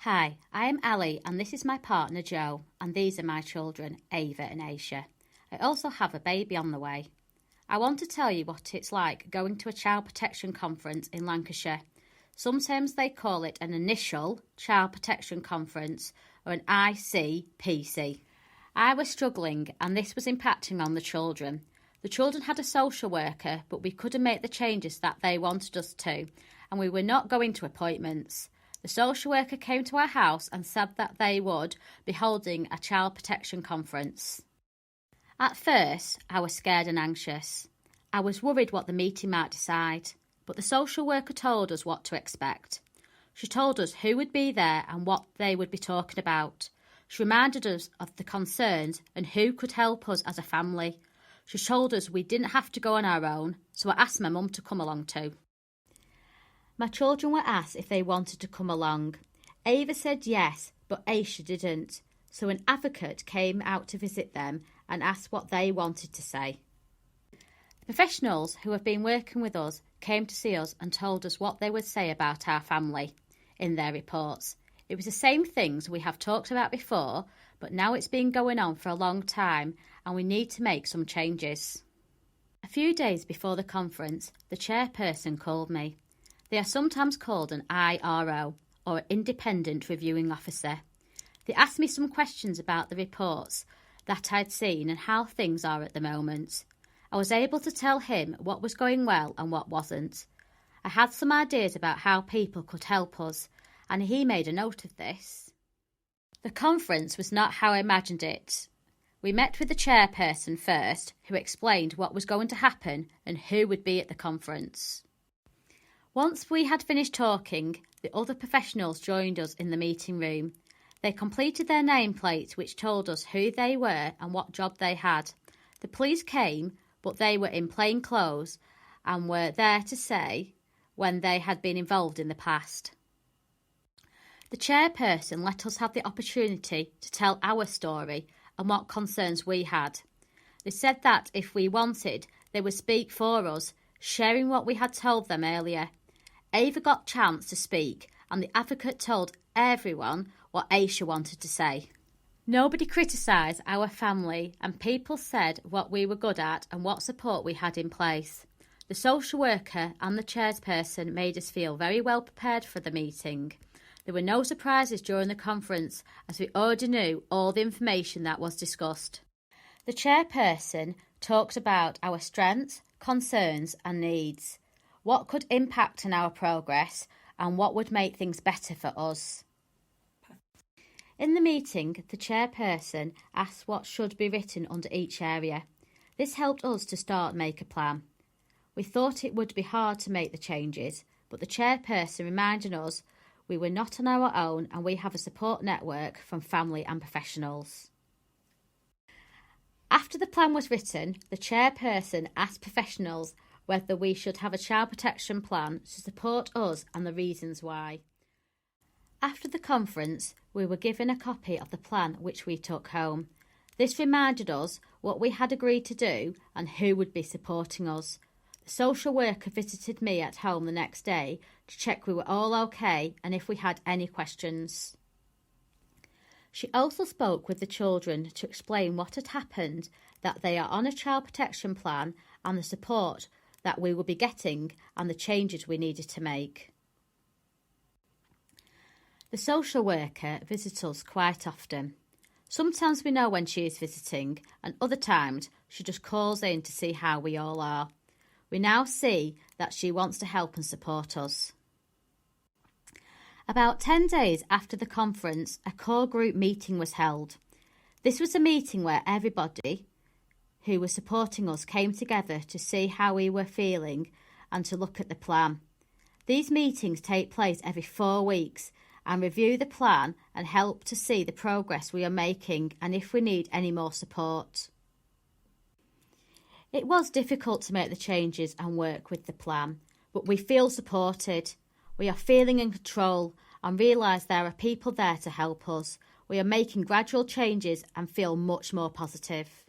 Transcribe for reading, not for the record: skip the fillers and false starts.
Hi, I am Ali and this is my partner Joe, and these are my children, Ava and Aisha. I also have a baby on the way. I want to tell you what it's like going to a child protection conference in Lancashire. Sometimes they call it an initial child protection conference or an ICPC. I was struggling and this was impacting on the children. The children had a social worker, but we couldn't make the changes that they wanted us to, and we were not going to appointments. The social worker came to our house and said that they would be holding a child protection conference. At first, I was scared and anxious. I was worried what the meeting might decide, but the social worker told us what to expect. She told us who would be there and what they would be talking about. She reminded us of the concerns and who could help us as a family. She told us we didn't have to go on our own, so I asked my mum to come along too. My children were asked if they wanted to come along. Ava said yes, but Aisha didn't. So an advocate came out to visit them and asked what they wanted to say. The professionals who have been working with us came to see us and told us what they would say about our family in their reports. It was the same things we have talked about before, but now it's been going on for a long time and we need to make some changes. A few days before the conference, the chairperson called me. They are sometimes called an IRO, or Independent Reviewing Officer. They asked me some questions about the reports that I'd seen and how things are at the moment. I was able to tell him what was going well and what wasn't. I had some ideas about how people could help us, and he made a note of this. The conference was not how I imagined it. We met with the chairperson first, who explained what was going to happen and who would be at the conference. Once we had finished talking, the other professionals joined us in the meeting room. They completed their nameplates which told us who they were and what job they had. The police came, but they were in plain clothes and were there to say when they had been involved in the past. The chairperson let us have the opportunity to tell our story and what concerns we had. They said that if we wanted, they would speak for us, sharing what we had told them earlier. Ava got a chance to speak and the advocate told everyone what Aisha wanted to say. Nobody criticised our family and people said what we were good at and what support we had in place. The social worker and the chairperson made us feel very well prepared for the meeting. There were no surprises during the conference as we already knew all the information that was discussed. The chairperson talked about our strengths, concerns and needs, what could impact on our progress and what would make things better for us. In the meeting, the chairperson asked what should be written under each area. This helped us to make a plan. We thought it would be hard to make the changes, but the chairperson reminded us we were not on our own and we have a support network from family and professionals. After the plan was written, the chairperson asked professionals whether we should have a child protection plan to support us and the reasons why. After the conference, we were given a copy of the plan which we took home. This reminded us what we had agreed to do and who would be supporting us. The social worker visited me at home the next day to check we were all okay and if we had any questions. She also spoke with the children to explain what had happened, that they are on a child protection plan and the support that we would be getting and the changes we needed to make. The social worker visits us quite often. Sometimes we know when she is visiting and other times she just calls in to see how we all are. We now see that she wants to help and support us. About 10 days after the conference, a core group meeting was held. This was a meeting where everybody who was supporting us came together to see how we were feeling and to look at the plan. These meetings take place every 4 weeks and review the plan and help to see the progress we are making and if we need any more support. It was difficult to make the changes and work with the plan, but we feel supported. We are feeling in control and realise there are people there to help us. We are making gradual changes and feel much more positive.